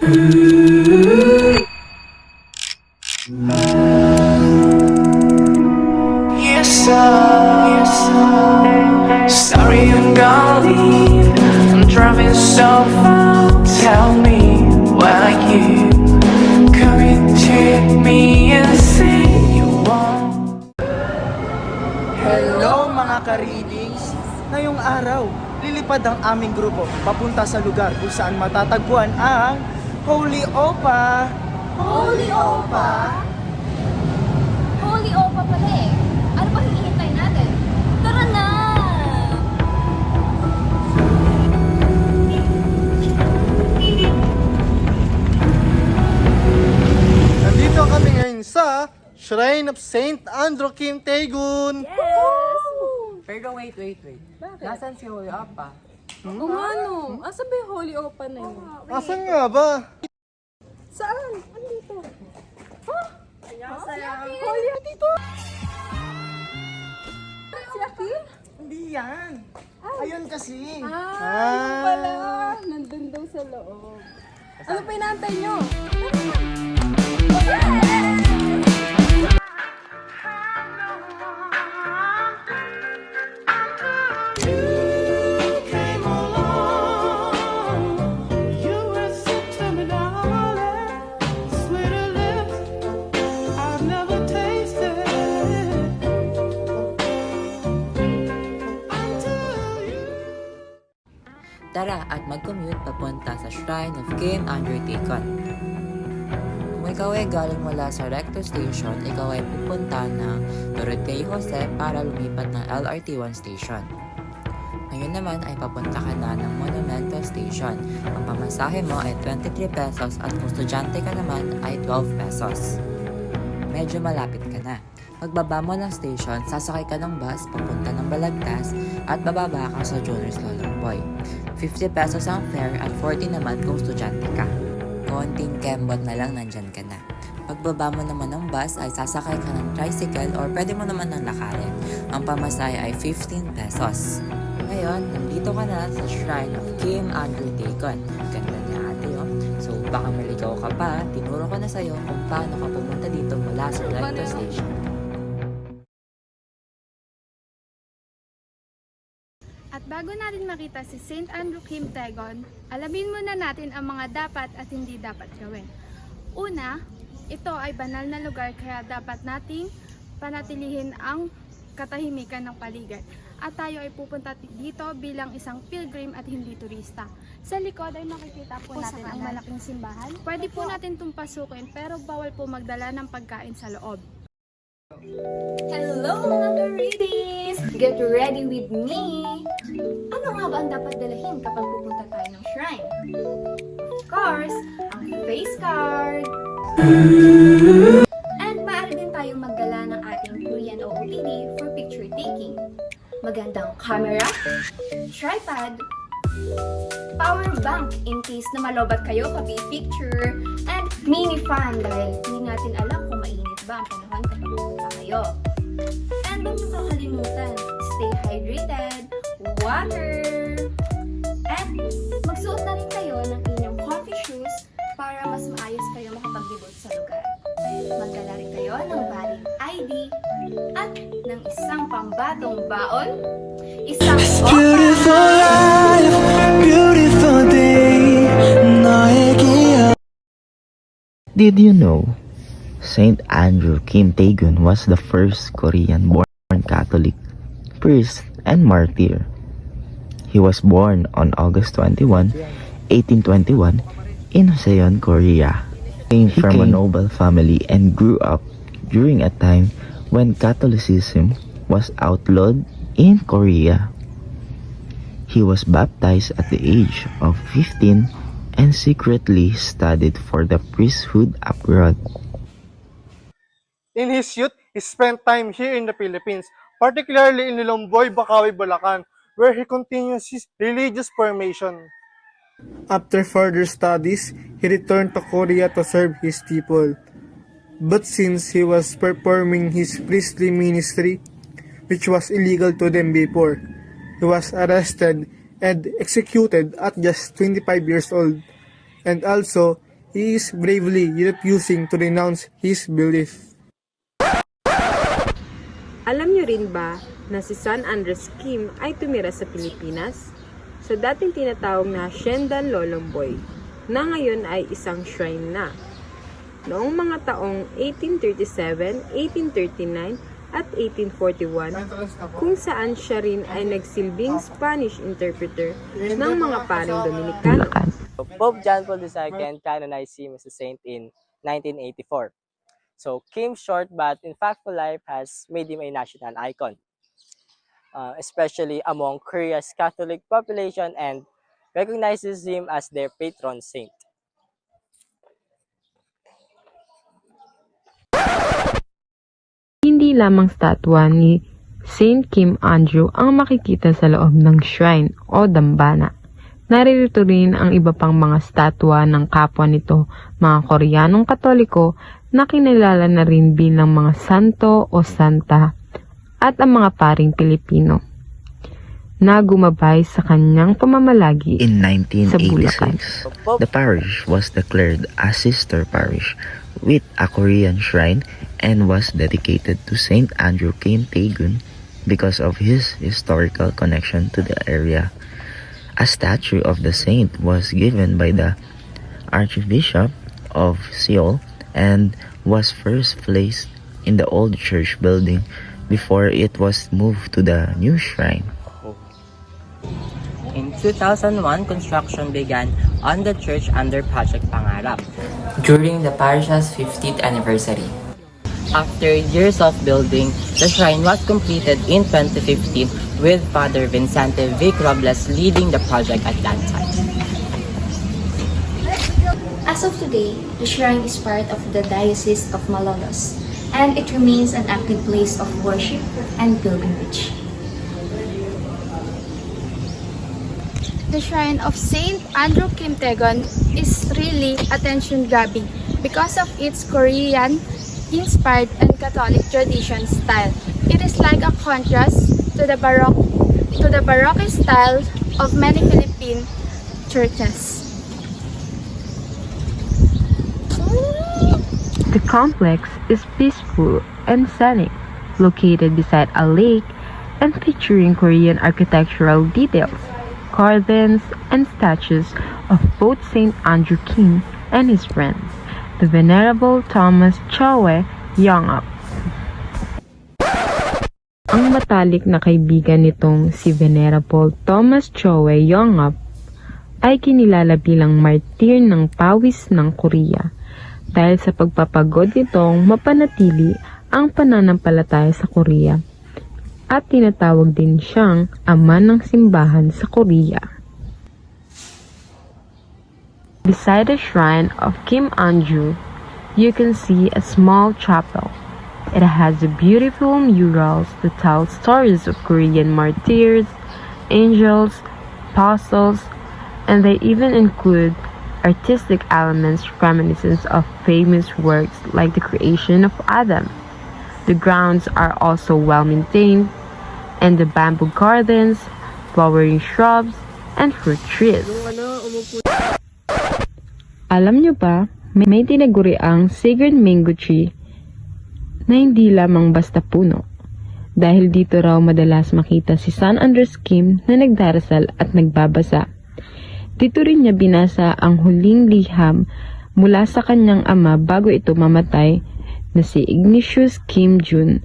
Sorry, I'm gonna leave. I'm driving so far. Tell me why you couldn't take me and say you want. Hello mga ka-readings! Ngayong araw, lilipad ang aming grupo papunta sa lugar kung saan matatagpuan ang Holy Opa! Holy Opa? Holy Opa pala eh. Ano ba hinihintay natin? Tara na! Nandito kami ngayon sa Shrine of Saint Andrew Kim Taegun. Yes! Pero wait. Bakit? Nasaan si Holy Opa? Oo nga no. Asa ba yung Holy Opa na yun? Asan nga ba? Saan? Andito. Holy dito. Si Akil? Hindi yan! Ayun kasi! Yun pala. Nandun daw sa loob. Ano pa inaantay nyo? Tara at mag-commute papunta sa Shrine of Kim Andrew Taegun. Kung ikaw ay galing mula sa Recto Station, ikaw ay pupunta ng Doroteo Jose para lumipat ng LRT1 station. Ngayon naman ay papunta ka na ng Monumento Station. Ang pamasahe mo ay 23 pesos at kung estudyante ka naman ay 12 pesos. Medyo malapit ka na. Pagbaba mo ng station, sasakay ka ng bus papunta ng Balagtas at bababa ka sa Junior's Lolomboy. 50 pesos ang fare at 40 naman kung estudyante ka. Konting kembot na lang nandyan ka na. Pagbaba mo naman ng bus ay sasakay ka ng tricycle or pwede mo naman ng lakarin. Ang pamasahe ay 15 pesos. Ngayon, nandito ka na sa Shrine of Kim Andrew Taegun. Ganda niya ate oh. So baka maligaw ka pa, tinuro ko na sa'yo kung paano ka pumunta dito mula sa Recto Station. At bago natin makita si St. Andrew Kim Taegun, alamin muna natin ang mga dapat at hindi dapat gawin. Una, ito ay banal na lugar kaya dapat nating panatilihin ang katahimikan ng paligid. At tayo ay pupunta dito bilang isang pilgrim at hindi turista. Sa likod ay makikita po natin ang malaking simbahan. Pwede po natin itong pasukin pero bawal po magdala ng pagkain sa loob. Hello mga ka-readings! Get ready with me! Ano nga ba ang dapat dalahin kapag pupunta tayo ng shrine? Of course, ang face card! And maaari din tayong magdala ng ating Korean OOTD for picture taking. Magandang camera, tripod, power bank in case na malobat kayo pag-picture, and mini fan dahil hindi natin alam kung mainit ba ang panahon kapag pupunta kayo. And huwag niyong kakalimutan, stay hydrated, water, and magsuot na rin kayo ng inyong comfy shoes para mas maayos kayo makapaglibot sa lugar. Magdala rin kayo ng valid ID at ng isang pambatong baon, isang Beautiful life, beautiful day. 너에게. Did you know Saint Andrew Kim Taegun was the first Korean-born Catholic priest and martyr? He was born on August 21, 1821 in Seon, Korea. He came from a noble family and grew up during a time when Catholicism was outlawed in Korea. He was baptized at the age of 15 and secretly studied for the priesthood abroad. In his youth, he spent time here in the Philippines, particularly in Lilomboy, Bocaue, Bulacan, where he continues his religious formation. After further studies, he returned to Korea to serve his people. But since he was performing his priestly ministry, which was illegal to them before, he was arrested and executed at just 25 years old. And also, he is bravely refusing to renounce his belief. Alam niyo rin ba na si San Andres Kim ay tumira sa Pilipinas? Sa dating tinatawag na Haciendan Lolomboy, na ngayon ay isang shrine na. Noong mga taong 1837, 1839 at 1841, kung saan siya rin ay nagsilbing Spanish interpreter ng mga paring Dominicano. Pope John Paul II canonized him as a saint in 1984. So Kim's short but impactful life has made him a national icon, especially among Korea's Catholic population, and recognizes him as their patron saint. Hindi lamang statwa ni Saint Kim Andrew ang makikita sa loob ng shrine o dambana. Naririto rin ang iba pang mga statwa ng kapwa nito, mga Koreanong Katoliko na kinilala na rin bilang mga santo o santa, at ang mga paring Pilipino na gumabay sa kanyang pamamalagi In sa Bulacan. 1986, the parish was declared a sister parish with a Korean shrine and was dedicated to Saint Andrew Kim Tae-gun because of his historical connection to the area. A statue of the saint was given by the Archbishop of Seoul and was first placed in the old church building before it was moved to the new shrine. In 2001, construction began on the church under Project Pangarap during the parish's 50th anniversary. After years of building, the shrine was completed in 2015 with Father Vincente Vic Robles leading the project at that time. As of today, the shrine is part of the Diocese of Malolos, and it remains an active place of worship and pilgrimage. The shrine of Saint Andrew Kim Tae-gun is really attention-grabbing because of its Korean-inspired and Catholic tradition style. It is like a contrast to the Baroque style of many Philippine churches. The complex is peaceful and scenic, located beside a lake and featuring Korean architectural details, carvings, and statues of both Saint Andrew Kim and his friend, the Venerable Thomas Choe Yongap. Ang matalik na kaibigan nitong si Venerable Thomas Choe Yongap ay kinilala bilang martir ng pawis ng Korea dahil sa pagpapagod nitong mapanatili ang pananampalataya sa Korea, at tinatawag din siyang ama ng simbahan sa Korea. Beside the shrine of Kim Andrew, you can see a small chapel. It has beautiful murals that tell stories of Korean martyrs, angels, apostles, and they even include artistic elements reminiscent of famous works like the creation of Adam. The grounds are also well maintained, and the bamboo gardens, flowering shrubs, and fruit trees. Alam nyo ba, may tinaguriang sacred mango tree na hindi lamang basta puno. Dahil dito raw madalas makita si San Andres Kim na nagdarasal at nagbabasa. Dito rin niya binasa ang huling liham mula sa kanyang ama bago ito mamatay, na si Ignatius Kim Jun,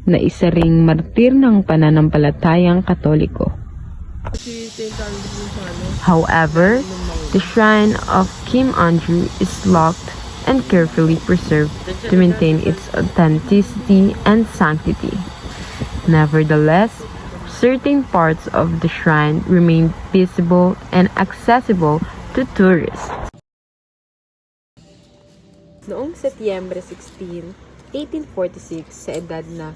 na isa ring martir ng pananampalatayang Katoliko. However, the shrine of Kim Andrew is locked and carefully preserved to maintain its authenticity and sanctity. Nevertheless, certain parts of the shrine remain visible and accessible to tourists. Noong Setyembre 16, 1846, sa edad na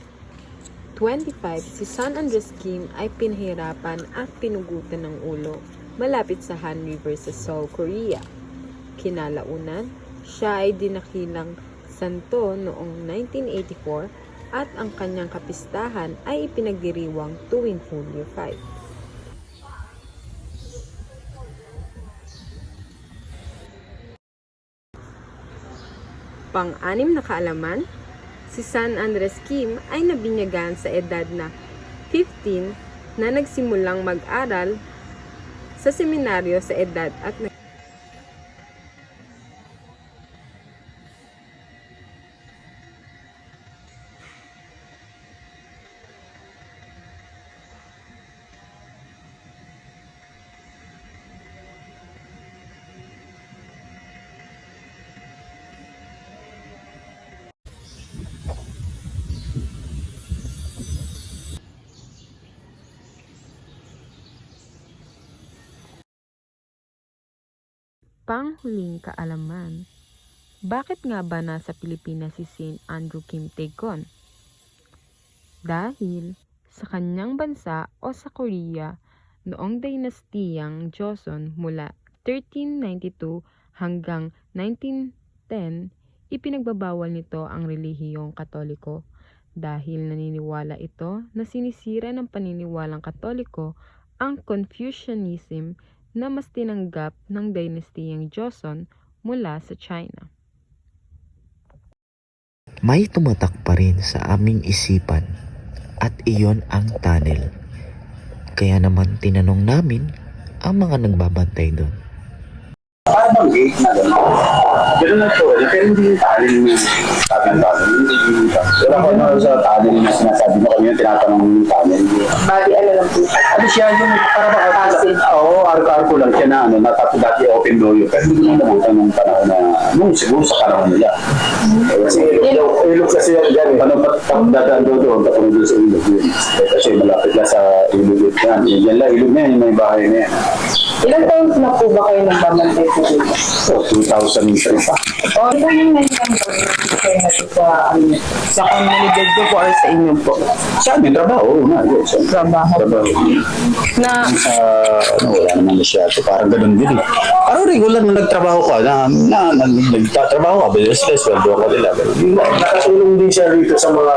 25, si San Andres Kim ay pinahirapan at pinugutan ng ulo malapit sa Han River sa Seoul, Korea. Kinalaunan, siya ay dinakilang santo noong 1984 at ang kanyang kapistahan ay ipinagdiriwang tuwing Hulyo 5. Pang-anim na kaalaman, si San Andres Kim ay nabinyagan sa edad na 15 na nagsimulang mag-aral sa seminaryo sa edad at panghuling kaalaman. Bakit nga ba nasa Pilipinas si Saint Andrew Kim Tae-gon? Dahil sa kanyang bansa o sa Korea noong dinastiyang Joseon mula 1392 hanggang 1910, ipinagbabawal nito ang relihiyong Katoliko dahil naniniwala ito na sinisira ng paniniwalang Katoliko ang Confucianism na mas tinanggap ng dinastiyang Joseon mula sa China. May tumatak pa rin sa aming isipan at iyon ang tunnel. Kaya naman tinanong namin ang mga nagbabantay doon. Parang gate na gano'n. Gano'n na po. Pero hindi yung tunnel yung sabi ng tunnel. Hindi yung wala ko na sa tunnel na sinasabi mo kami yung tinatanong yung tunnel. Bali, ano lang po. Ano siya yung para makakasin? Oo, arko-arko lang siya na ano, natapos dati open door yun. Pero hindi ko nabutan nung panahon na, nung siguro sa panahon nila. Kasi ilog kasi yan dyan. Ano pa dadaan doon, tapos doon sa ilog yun. Kasi malapit na sa ilog yun. Yan lang, ilog na yan, yung may bahay na yan. Ilang taon na po ba kayo nagbabantay po dito? Oh, 2003 pa. O, ito yung nailang po kayo na sa komunidad ko po or sa inyo po? Sa amin, trabaho. Trabaho. Na wala naman masyado. Parang ganun din eh. Parang regular na nagtrabaho ka, nagtatrabaho ka, sweldo ka nila. Nakatulong din siya rito sa mga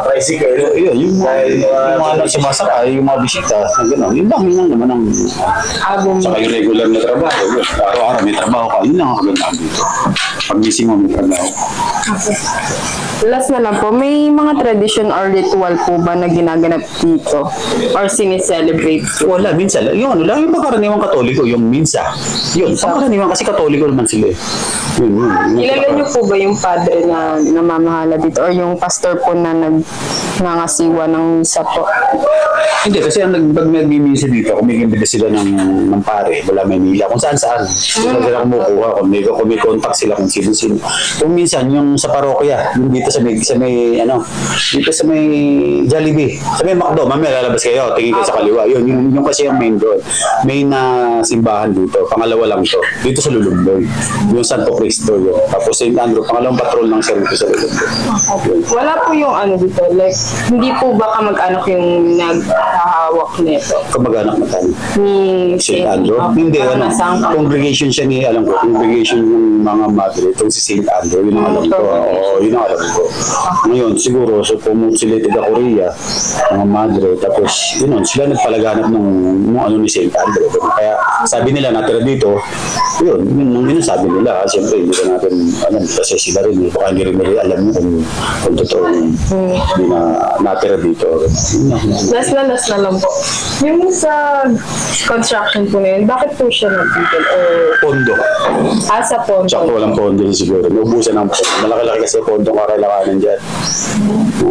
tricycle. Yung mga sumasakay, yung mga bisita, gano'n. Yun lang naman ang saka yung regular na trabaho. Araw-araw may trabaho ka, yun lang ang kagandaan dito. Pag gising mo may trabaho. Last na lang po, may mga tradition or ritual po ba na ginaganap dito? Or sineselebrate po? Wala, minsan. Yung ano lang, yung pagkaraniwang Katoliko, yung minsa. Yun, pagkaraniwang kasi Katoliko naman sila eh. Kilala niyo po ba yung padre na namamahala dito? Or yung pastor po na nangasiwa ng misa po? Hindi, kasi pag nag-mimisa dito, kumikimbita sila ng pare, wala may nila, kung saan-saan. Sila kumukuha, kung may contact sila, kung sino-sino. Kung minsan, yung sa parokya, yung dito sa may Jollibee, sa may McDo, mamaya lalabas kayo, tingin kayo sa kaliwa. Yun kasi yung main doon. Main na simbahan dito, pangalawa lang to. Dito sa Lulumboy, yung Santo Cristo yun. Tapos St. Andrew, pangalawang patrol ng San Cristo sa Lulumboy. Wala po yung ano dito, like, hindi po ba kamag-anak yung naghahawak nito? Kamag-anak na tayo. Ni St. Andrew? Hindi, congregation siya ni, alam ko, congregation yung mga madre, itong si St. Andrew, yun ang alam ko. Oo, yun ang alam ko. Ngayon, siguro, so pumunta sila taga Korea, mga madre, tapos, yun, sila nagpalaganap ng ano ni St. Andrew. Kaya, sabi nila, natira dito, yun sabi nila. Siyempre, hindi ko natin alam, kasi sila rin, baka hindi rin nila alam kung totoo, hindi na natira dito. Last na lang po. Yung sa construction po na yun, bakit po siya nagtigil? Pondo. Sa pondo? Tsaka walang pondo siguro. Naubusan ng pondo. Malaki-laki kasi pondo kakailanganan dyan.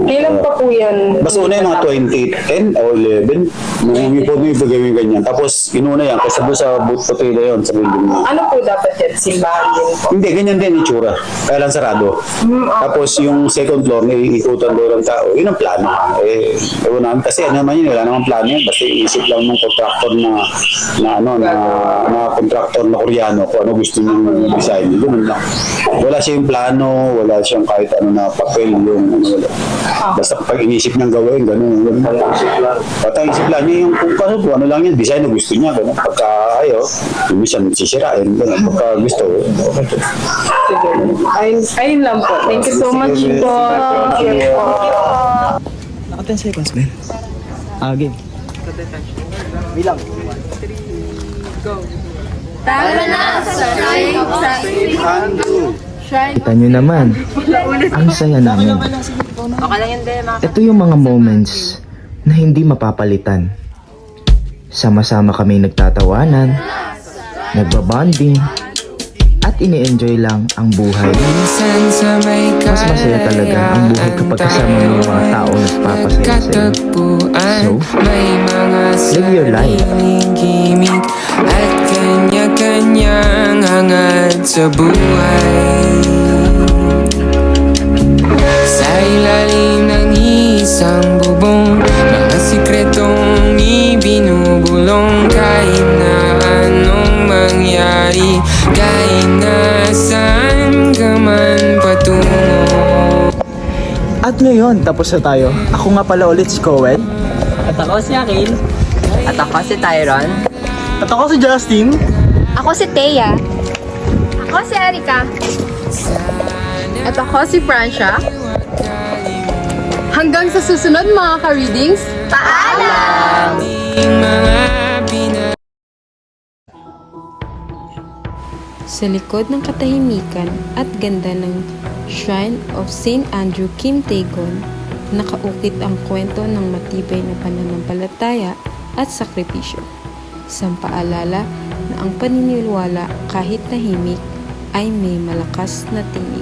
Kailan pa po yan? Mas una yung mga 2010 o 11. Nung yung pondo yung gagawin ganyan. Tapos inuna yan. Kasi doon sa puti na yun sa building mo. Ano po dapat yan? Simbahan din po? Hindi, ganyan din yung itsura. Kaya lang sarado. Tapos yung second floor, may ikutan doon ng tao. Yun ang plano. Ewan namin. Kasi ano naman yun, wala namang plano yun. Basta isip lang ng contractor na contractor na Koreano kung ano gusto niyang design. Ganun lang. Wala siyang plano, wala siyang kahit ano na papel yung ano, wala. Basta pag inisip niyang gawin, ganun. Patang isip lang niya yung kung ano lang yan, design na gusto niya. Ganun. Pagka ayaw, yung minsan sisirain. Ganun. Pagka gusto, okay. Ayun lang po. Thank you so much po. Naka 10 seconds, Ben. Game. Bilang. Tara na sa Shrine of St. Andrew. Kita nyo naman, ang saya namin. Ito yung mga moments na hindi mapapalitan. Sama-sama kami nagtatawanan, nagbabonding, at ini-enjoy lang ang buhay. Mas masaya talaga ang buhay kapag kasama mo yung mga tao nagpapasaya sa iyo. So, live your life. At kanya-kanyang hangad sa buhay. Sa ilalim ng isang bubong, mga sikretong ibinubulong. Kahit na anong mangyari, kahit nasaan ka man patungo. At ngayon, tapos na tayo. Ako nga pala ulit si Coed. At ako si Akin. At ako si Tyron. At ako si Justin. Ako si Thea. Ako si Erika. At ako si Francia. Hanggang sa susunod mga ka-readings, Paalam! sa likod ng katahimikan at ganda ng Shrine of St. Andrew Kim Taegon, nakaukit ang kwento ng matibay na pananampalataya at sakripisyo. Isang paalala na ang paniniwala kahit tahimik ay may malakas na tinig.